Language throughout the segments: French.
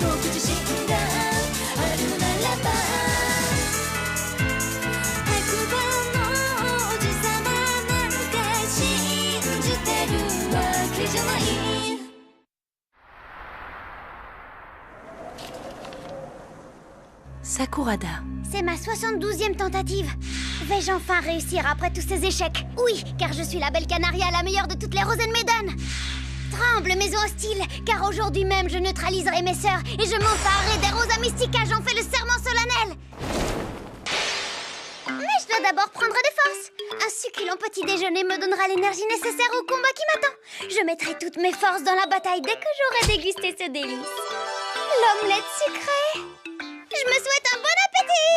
独自診断あるのならば白馬の王子様なんて信じてるわけじゃない。Sakurada. C'est ma 72e tentative. Vais-je enfin réussir après tous ces échecs? Oui, car je suis la belle Canaria, la meilleure de toutes les Rosenmaiden. Tremble, maison hostile, car aujourd'hui même je neutraliserai mes sœurs et je m'emparerai des Rosa Mystica, j'en fais le serment solennel. Mais je dois d'abord prendre des forces. Un succulent petit déjeuner me donnera l'énergie nécessaire au combat qui m'attend. Je mettrai toutes mes forces dans la bataille dès que j'aurai dégusté ce délice. L'omelette sucrée. Je me souhaite un bon appétit.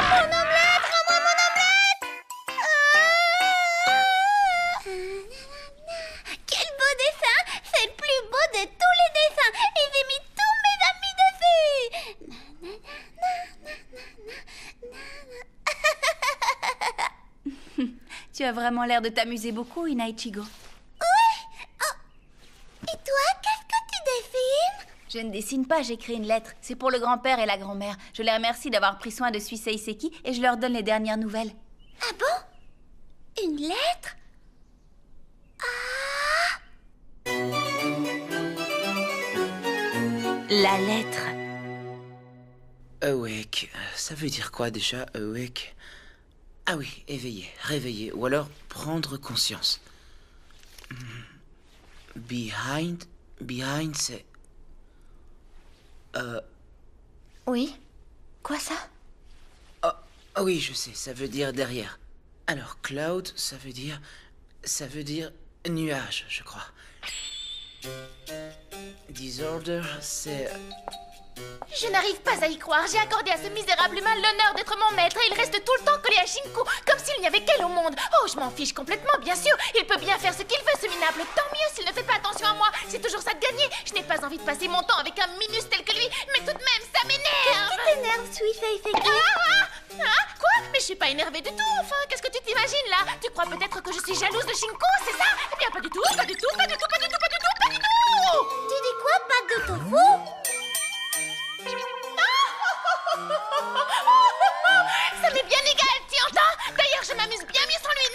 Mon omelette, rends-moi mon omelette. Quel beau dessin. C'est le plus beau de tous les dessins. Et j'ai mis tous mes amis dessus. Tu as vraiment l'air de t'amuser beaucoup, Ina-Ichigo. Et toi, qu'est-ce que tu dessines? Je ne dessine pas, j'écris une lettre. C'est pour le grand-père et la grand-mère. Je les remercie d'avoir pris soin de Suisei Seki et je leur donne les dernières nouvelles. Ah bon? Une lettre? Ah! La lettre. Awake, ça veut dire quoi déjà, awake? Ah oui, éveillé, réveillé, ou alors prendre conscience. Behind, c'est... Oui? Quoi ça? Oh, oui, je sais, ça veut dire derrière. Alors, cloud, ça veut dire nuage, je crois. Disorder, c'est... Je n'arrive pas à y croire. J'ai accordé à ce misérable humain l'honneur d'être mon maître et il reste tout le temps collé à Shinku, comme s'il n'y avait qu'elle au monde. Oh, je m'en fiche complètement, bien sûr. Il peut bien faire ce qu'il veut, ce minable. Tant mieux s'il ne fait pas attention à moi. C'est toujours ça de gagner. Je n'ai pas envie de passer mon temps avec un minus tel que lui, mais tout de même, ça m'énerve. Qu'est-ce qui t'énerve, Suisei Seki? Quoi? Mais je suis pas énervée du tout, enfin. Qu'est-ce que tu t'imagines, là? Tu crois peut-être que je suis jalouse de Shinku, c'est ça? Eh bien, pas du tout, pas du tout, pas du tout, pas du tout, pas du tout, pas du tout. Tu dis quoi, pas de tofu? Ça m'est bien égal, tu entends? D'ailleurs, je m'amuse bien mieux sans lui.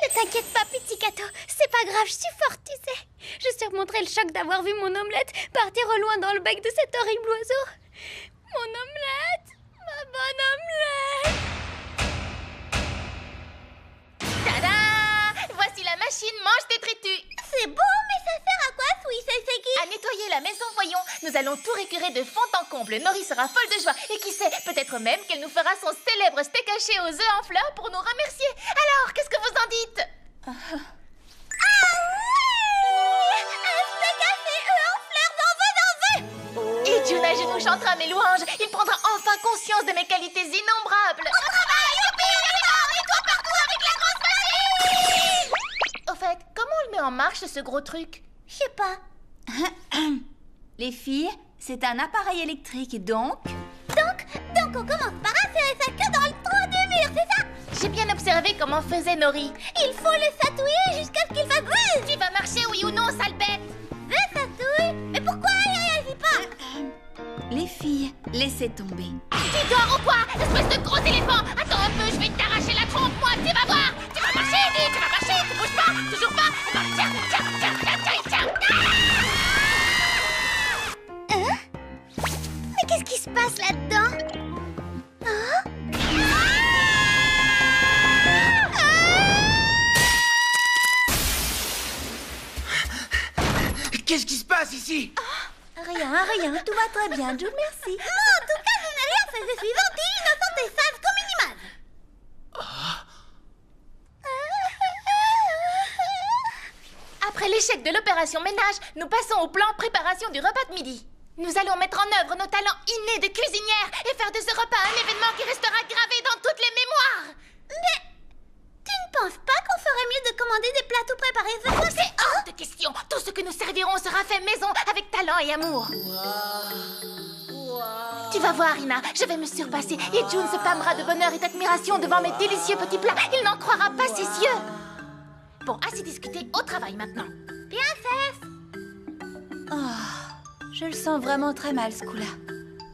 Ne t'inquiète pas, Pizzicato. C'est pas grave, je suis forte, tu sais. Je surmonterai le choc d'avoir vu mon omelette partir au loin dans le bec de cet horrible oiseau. Mon omelette, ma bonne omelette. Tada! Voici la machine mange détritus. C'est beau, mais ça sert à quoi, Suisei Seki? À nettoyer la maison, voyons. Nous allons tout récurer de fond en comble. Nori sera folle de joie. Et qui sait, peut-être même qu'elle nous fera son célèbre steak haché aux œufs en fleurs pour nous remercier. Alors, qu'est-ce que vous en dites? Ah oui! Un steak haché, œufs en fleurs, j'en veux! Et Junage nous chantera mes louanges. Il prendra enfin conscience de mes qualités innombrables. Au travail, youpi! Et toi partout avec la grosse machine! Au fait, comment on le met en marche, ce gros truc? Je sais pas. Les filles, c'est un appareil électrique, donc Donc on commence par insérer sa queue dans le trou du mur, c'est ça? J'ai bien observé comment faisait Nori. Il faut le satouiller jusqu'à ce qu'il fasse bruit. Tu vas marcher, oui ou non, sale bête? Je satouille? Mais pourquoi il réagit pas? les filles, laissez tomber. Tu dors ou quoi? Espèce de gros éléphant! Attends un peu, je vais t'arracher la trompe, moi, tu vas voir! Tu vas marcher, dis, tu vas marcher, tu bouges pas, toujours pas! Alors, tiens, tiens, tiens, tiens, tiens, tiens! Hein? Mais qu'est-ce qui se passe là-dedans? Hein? Qu'est-ce qui se passe ici? Rien, tout va très bien, June, merci. Non, en tout cas, je n'ai rien fait. Je suis gentille, innocente et sage comme une image. Après l'échec de l'opération ménage, nous passons au plan préparation du repas de midi. Nous allons mettre en œuvre nos talents innés de cuisinière et faire de ce repas un événement qui restera gravé dans toutes les mémoires. Mais tu ne penses pas qu'on ferait mieux de commander des plateaux préparés ce soir? C'est hors de question. Tout ce que nous servirons sera fait maison avec talent et amour. Tu Tu vas voir, Ina, je vais me surpasser et June se pâmera de bonheur et d'admiration devant mes délicieux petits plats. Il n'en croira pas ses yeux. Bon, assez discuté, au travail maintenant. Bien fait. Je le sens vraiment très mal, ce coup-là.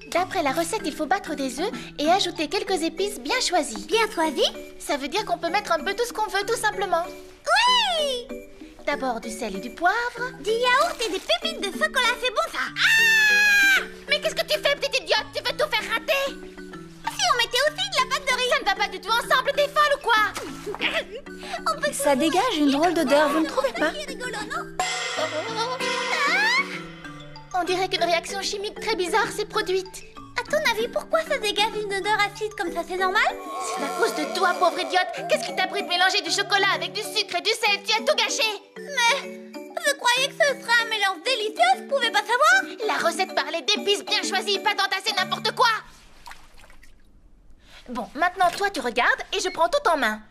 D'après la recette, il faut battre des œufs et ajouter quelques épices bien choisies. Bien choisi. Ça veut dire qu'on peut mettre un peu tout ce qu'on veut, tout simplement. Oui. D'abord du sel et du poivre. Du yaourt et des pépites de chocolat, c'est bon ça. Mais qu'est-ce que tu fais, petite idiote? Tu veux tout faire rater? Si on mettait aussi de la pâte de riz. Ça ne va pas du tout ensemble, t'es folle ou quoi? On peut Ça dégage une drôle d'odeur, vous ne trouvez pas? C'est rigolo, non? On dirait qu'une réaction chimique très bizarre s'est produite. À ton avis, pourquoi ça dégage une odeur acide comme ça, c'est normal? C'est à cause de toi, pauvre idiote. Qu'est-ce qui t'a pris de mélanger du chocolat avec du sucre et du sel? Tu as tout gâché. Mais je croyais que ce serait un mélange délicieux, je pouvais pas savoir. La recette parlait d'épices bien choisies, pas d'entasser n'importe quoi. Bon, maintenant toi tu regardes et je prends tout en main.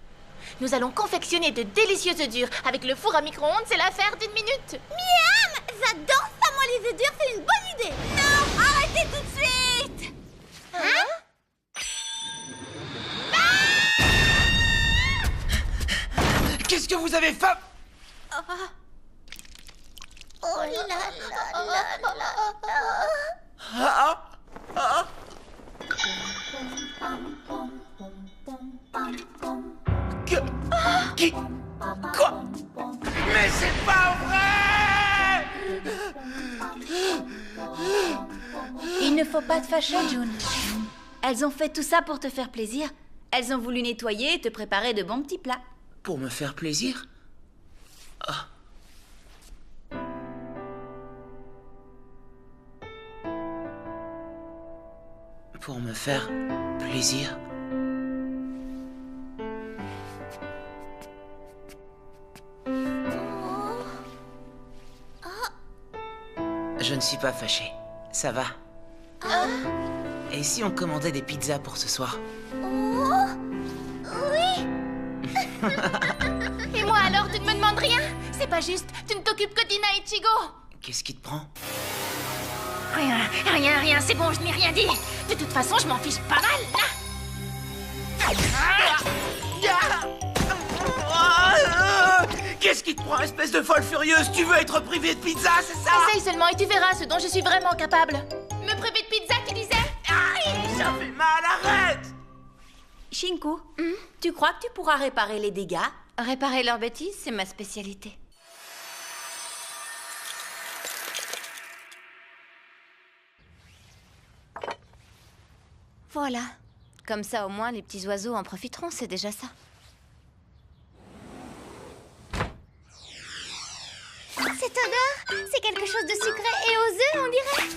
Nous allons confectionner de délicieux œufs durs. Avec le four à micro-ondes, c'est l'affaire d'une minute. Miam! J'adore ça, moi, les œufs durs, c'est une bonne idée. Non, arrêtez tout de suite. Hein? Qu'est-ce que vous avez fait? Oh là là là là. Qui? Quoi? Mais c'est pas vrai! Il ne faut pas te fâcher, June. Elles ont fait tout ça pour te faire plaisir. Elles ont voulu nettoyer et te préparer de bons petits plats. Pour me faire plaisir? Pour me faire plaisir? Je ne suis pas fâché. Ça va. Et si on commandait des pizzas pour ce soir? Oh, oui. Et moi alors, tu ne me demandes rien? C'est pas juste, tu ne t'occupes que d'Ina et Chigo. Qu'est-ce qui te prend? Rien, c'est bon, je n'ai rien dit. De toute façon, je m'en fiche pas mal, là. Qu'est-ce qui te prend, espèce de folle furieuse? Tu veux être privée de pizza, c'est ça? Essaye seulement et tu verras ce dont je suis vraiment capable. Me priver de pizza, tu disais? Ça fait mal, arrête! Shinku, tu crois que tu pourras réparer les dégâts? Réparer leurs bêtises, c'est ma spécialité. Voilà. Comme ça, au moins, les petits oiseaux en profiteront, c'est déjà ça. Cette odeur, c'est quelque chose de sucré et aux œufs, on dirait.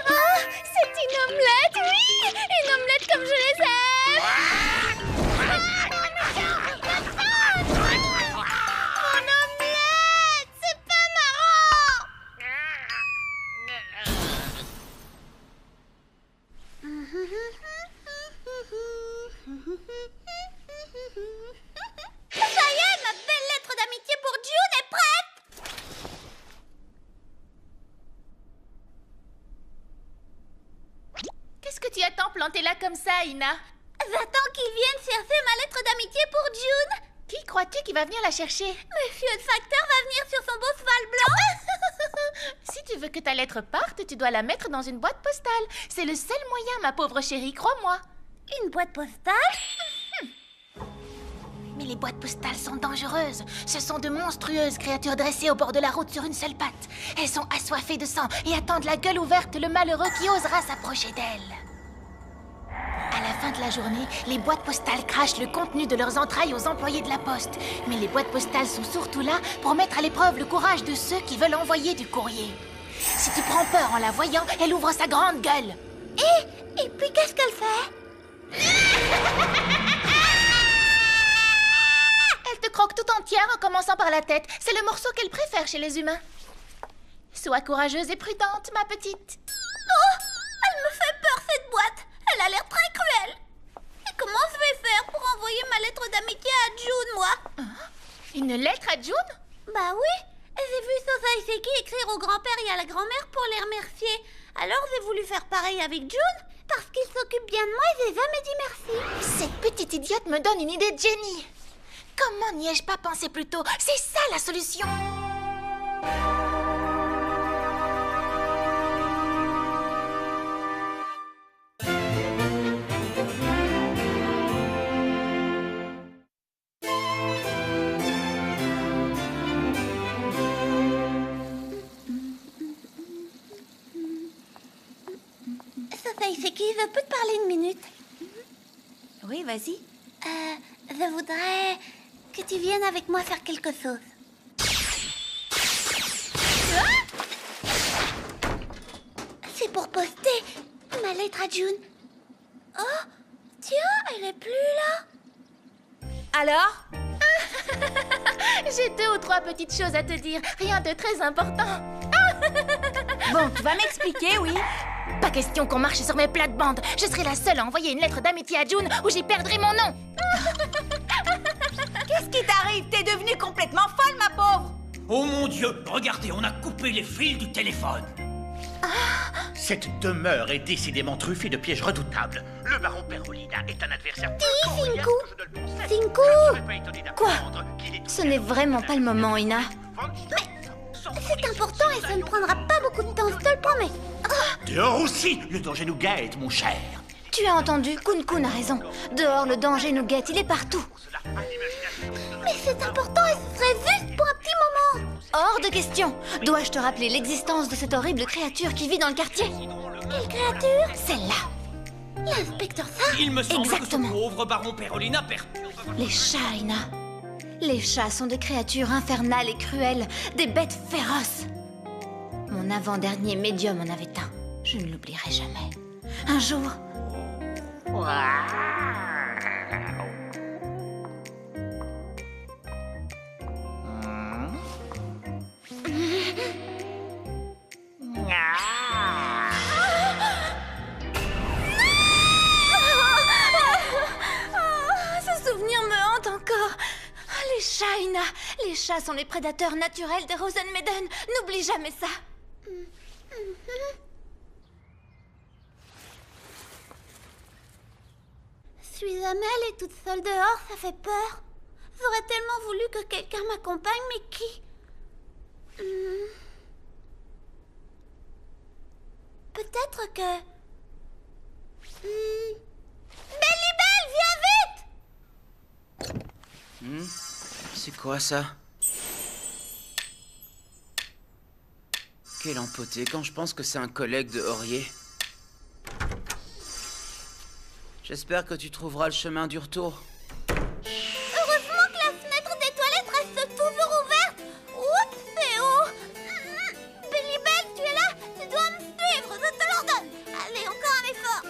Oh, c'est une omelette, oui! Une omelette comme je les aime! Mon omelette! C'est pas marrant! Ça y est, ma belle lettre d'amitié pour June est prête! Qu'est-ce que tu attends planté là comme ça, Ina? J'attends qu'ils viennent chercher ma lettre d'amitié pour June! Qui crois-tu qui va venir la chercher? Monsieur le facteur va venir sur son beau cheval blanc! Si tu veux que ta lettre parte, tu dois la mettre dans une boîte postale. C'est le seul moyen, ma pauvre chérie, crois-moi. Une boîte postale? Mais les boîtes postales sont dangereuses. Ce sont de monstrueuses créatures dressées au bord de la route sur une seule patte. Elles sont assoiffées de sang et attendent la gueule ouverte le malheureux qui osera s'approcher d'elles. À la fin de la journée, les boîtes postales crachent le contenu de leurs entrailles aux employés de la poste. Mais les boîtes postales sont surtout là pour mettre à l'épreuve le courage de ceux qui veulent envoyer du courrier. Si tu prends peur en la voyant, elle ouvre sa grande gueule. Et puis qu'est-ce qu'elle fait? Elle te croque tout entière en commençant par la tête. C'est le morceau qu'elle préfère chez les humains. Sois courageuse et prudente, ma petite. Oh, elle me fait peur cette boîte. Elle a l'air très cruelle. Et comment je vais faire pour envoyer ma lettre d'amitié à June, moi? Une lettre à June? Bah oui. Et j'ai vu Sosaiseki écrire au grand-père et à la grand-mère pour les remercier. Alors j'ai voulu faire pareil avec June, parce qu'il s'occupe bien de moi et j'ai jamais dit merci. Cette petite idiote me donne une idée de génie. Comment n'y ai-je pas pensé plus tôt? C'est ça la solution. Sosaiseki, je peux te parler une minute? Oui, vas-y. Je voudrais que tu viennes avec moi faire quelque chose. C'est pour poster ma lettre à June. Oh, tiens, elle est plus là. Alors? J'ai 2 ou 3 petites choses à te dire, rien de très important. Bon, tu vas m'expliquer, oui? Pas question qu'on marche sur mes plates-bandes. Je serai la seule à envoyer une lettre d'amitié à June ou j'y perdrai mon nom. Qu'est-ce qui t'arrive? T'es devenue complètement folle, ma pauvre! Oh mon Dieu, regardez, on a coupé les fils du téléphone. Cette demeure est décidément truffée de pièges redoutables. Le baron Perolina est un adversaire plus coriace que je ne le pensais. Cinco! Je ne serais pas étonné Quoi? d'apprendre qu'il est Ce n'est vraiment pas le moment, Ina. C'est important et ça ne prendra pas beaucoup de temps, je te le promets. Dehors aussi, le danger nous guette, mon cher. Tu as entendu, Kun a raison. Dehors, le danger nous guette, il est partout. Mais c'est important et ce serait juste pour un petit moment. Hors de question. Dois-je te rappeler l'existence de cette horrible créature qui vit dans le quartier? Quelle créature? Celle-là. L'inspecteur ça? Il me semble Exactement. que ce pauvre baron Perolina perturbe... Les chats, Ina. Les chats sont des créatures infernales et cruelles, des bêtes féroces. Mon avant-dernier médium en avait un. Je ne l'oublierai jamais. Un jour... Ce souvenir me hante encore. Les chats, Ina. Les chats sont les prédateurs naturels des Rosenmeden. N'oublie jamais ça. Je suis jamais allée toute seule dehors, ça fait peur. J'aurais tellement voulu que quelqu'un m'accompagne, mais qui? Peut-être que... Bellibelle, viens vite! C'est quoi ça? Quel empoté quand je pense que c'est un collègue de Aurier. J'espère que tu trouveras le chemin du retour. Heureusement que la fenêtre des toilettes reste toujours ouverte. Oups, c'est haut. Bellibelle, tu es là? Tu dois me suivre, je te l'ordonne. Allez, encore un effort.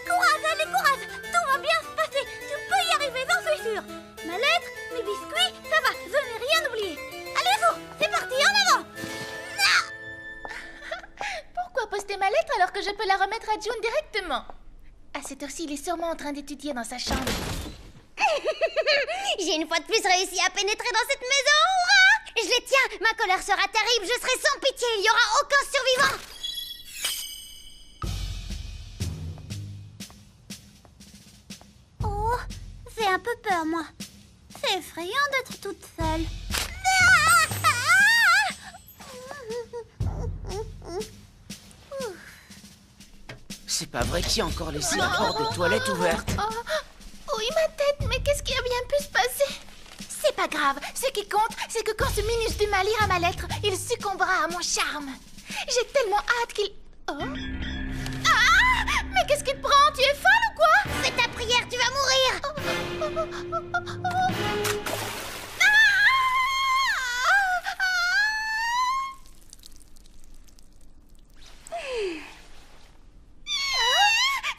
Courage, allez, courage. Tout va bien se passer. Tu peux y arriver, j'en suis sûre. Ma lettre, mes biscuits, ça va, je n'ai rien oublié. Allez, vous, c'est parti, en avant. Pourquoi poster ma lettre alors que je peux la remettre à June directement? À cette heure-ci, il est sûrement en train d'étudier dans sa chambre. J'ai une fois de plus réussi à pénétrer dans cette maison. Hurrah! Je les tiens. Ma colère sera terrible. Je serai sans pitié. Il n'y aura aucun survivant. Oh, j'ai un peu peur, moi. C'est effrayant d'être toute seule. C'est pas vrai qu'il y a encore laissé la porte des toilettes ouverte. Oui, ma tête, mais qu'est-ce qui a bien pu se passer? C'est pas grave. Ce qui compte, c'est que quand ce minuscule lira ma lettre, il succombera à mon charme. J'ai tellement hâte qu'il... Oh. Ah! Mais qu'est-ce qui te prend? Tu es folle ou quoi? Fais ta prière, tu vas mourir.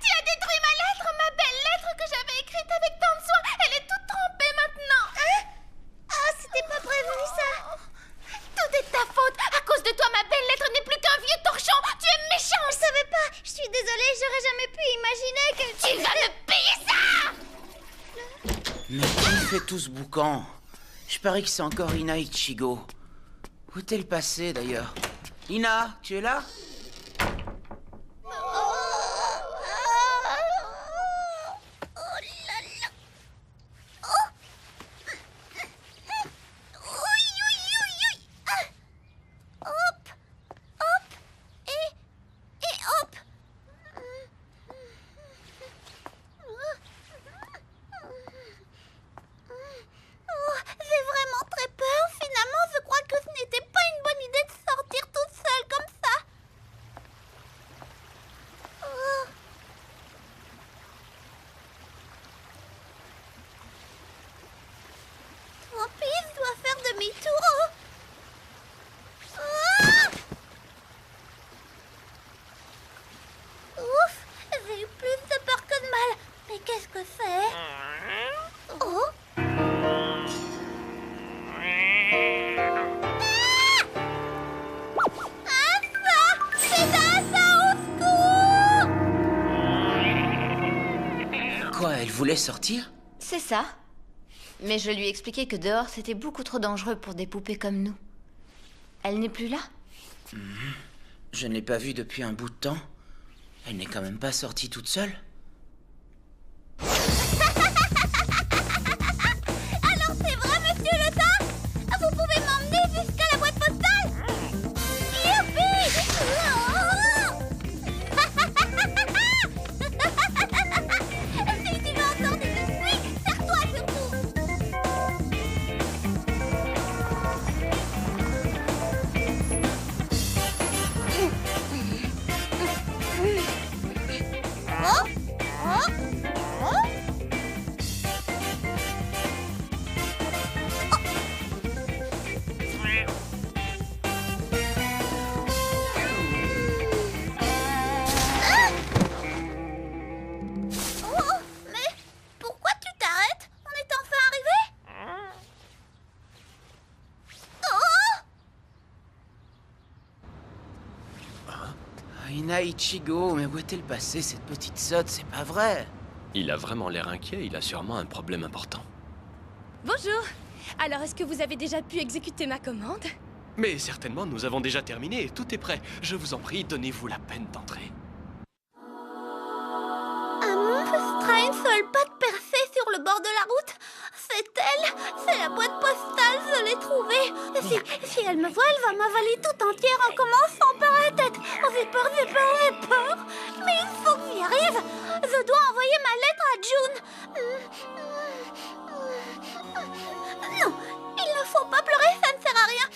Tu as détruit ma lettre, ma belle lettre que j'avais écrite avec tant de soin. Elle est toute trempée maintenant. Ah, c'était pas prévu, ça. Tout est de ta faute. À cause de toi, ma belle lettre n'est plus qu'un vieux torchon. Tu es méchant. Je savais pas. Je suis désolée, j'aurais jamais pu imaginer que... Tu vas me payer ça. Mais qui fait tout ce boucan? Je parie que c'est encore Ina Ichigo. Où est-elle passée, d'ailleurs? Ina, tu es là? J'ai vraiment très peur. Finalement, je crois que ce n'était pas une bonne idée de sortir toute seule comme ça. Oh. Tant pis, je dois faire demi-tour. Ah. Ouf, j'ai eu plus de peur que de mal. Mais qu'est-ce que c'est? Oh. Quoi, elle voulait sortir? C'est ça. Mais je lui ai expliqué que dehors, c'était beaucoup trop dangereux pour des poupées comme nous. Elle n'est plus là? Je ne l'ai pas vue depuis un bout de temps. Elle n'est quand même pas sortie toute seule. Alors c'est vrai, monsieur le Saint? Vous pouvez m'emmener jusqu'à la boîte postale? Youpi! Si tu veux entendre des biscuits, serre-toi surtout! Oh? Oh? Oh? Oh, mais pourquoi tu t'arrêtes? On est enfin arrivé? Oh! Ina Ichigo, mais où est-elle passée, cette petite sotte? C'est pas vrai. Il a vraiment l'air inquiet, il a sûrement un problème important. Bonjour. Alors, est-ce que vous avez déjà pu exécuter ma commande? Mais certainement, nous avons déjà terminé, tout est prêt. Je vous en prie, donnez-vous la peine d'entrer. Un monstre a une seule patte percée sur le bord de la route. C'est elle. C'est la boîte postale, je l'ai trouvée. Si elle me voit, elle va m'avaler tout entière en commençant par la tête. Oh, j'ai peur. Mais il faut que j'y arrive. Je dois envoyer ma lettre à June. Non, il ne faut pas pleurer, ça ne sert à rien.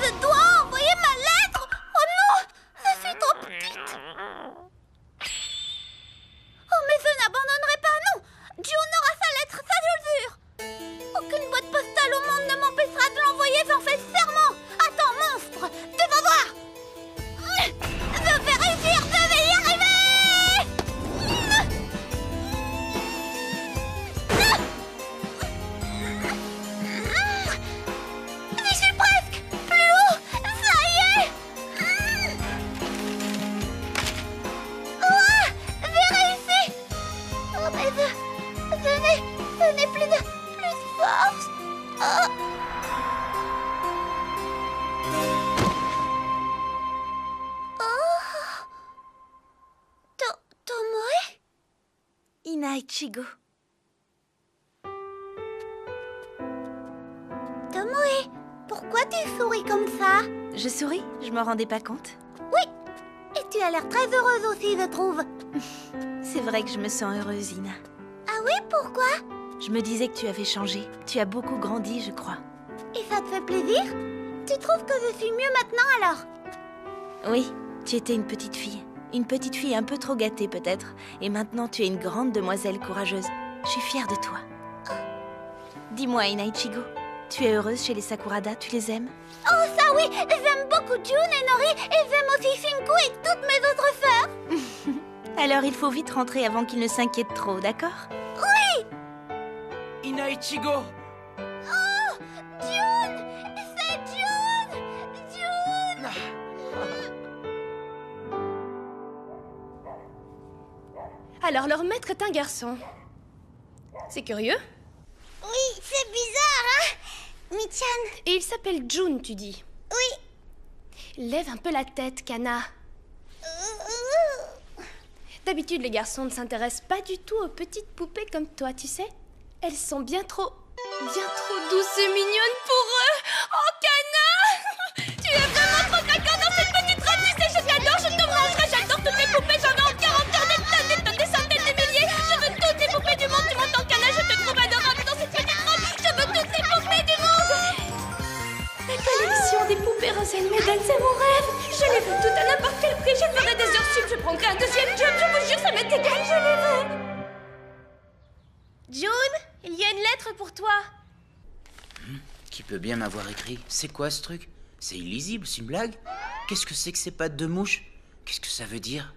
Je dois envoyer ma lettre. Oh non, je suis trop petite. Oh, mais je n'abandonnerai pas, non. June aura sa lettre, ça je le jure. Aucune boîte postale au monde ne m'empêchera de l'envoyer, j'en fais serment. Attends, monstre, tu vas voir. Je vais réussir, je vais y arriver. J'y suis presque. Plus haut, ça y est. Ouah, j'ai réussi. Oh, mais je n'ai plus de force. Oh. Tomoe? Ina Ichigo. Tomoe, pourquoi tu souris comme ça? Je souris? Je m'en rendais pas compte. Oui, et tu as l'air très heureuse aussi, je trouve. C'est vrai que je me sens heureuse, Ina. Ah oui, pourquoi? Je me disais que tu avais changé. Tu as beaucoup grandi, je crois. Et ça te fait plaisir? Tu trouves que je suis mieux maintenant alors? Oui, tu étais une petite fille. Une petite fille un peu trop gâtée peut-être. Et maintenant tu es une grande demoiselle courageuse. Je suis fière de toi. Dis-moi, Ina Ichigo, tu es heureuse chez les Sakurada? Tu les aimes? Oh ça oui, j'aime beaucoup June et Nori et j'aime aussi Shinku et toutes mes autres sœurs. Alors il faut vite rentrer avant qu'ils ne s'inquiètent trop, d'accord? Oui! Ina Ichigo! Oh! June! C'est June! June! Alors, leur maître est un garçon. C'est curieux. Mi-chan. Et il s'appelle June, tu dis? Oui. Lève un peu la tête, Kana. D'habitude, les garçons ne s'intéressent pas du tout aux petites poupées comme toi, tu sais. Elles sont bien trop douces et mignonnes pour eux. Oh, Kana! Tu es vraiment trop craquant dans cette petite robe, tu sais, je t'adore, je te mangerai, j'adore toutes les poupées, j'en ai encore des tonnes, des centaines, des milliers. Je veux toutes les poupées du monde, tu m'entends, Kana? Je te trouve adorable dans cette petite robe. Je veux toutes les poupées du monde. La collection des poupées Rosen Maiden, c'est mon rêve. Je les veux toutes à n'importe quel prix. Je ferai des heures sup, je prendrai un deuxième job. Je vous jure, ça m'est égal, je les veux. June, il y a une lettre pour toi. Qui peut bien m'avoir écrit? C'est quoi ce truc? C'est illisible, c'est une blague? Qu'est-ce que c'est que ces pattes de mouche? Qu'est-ce que ça veut dire?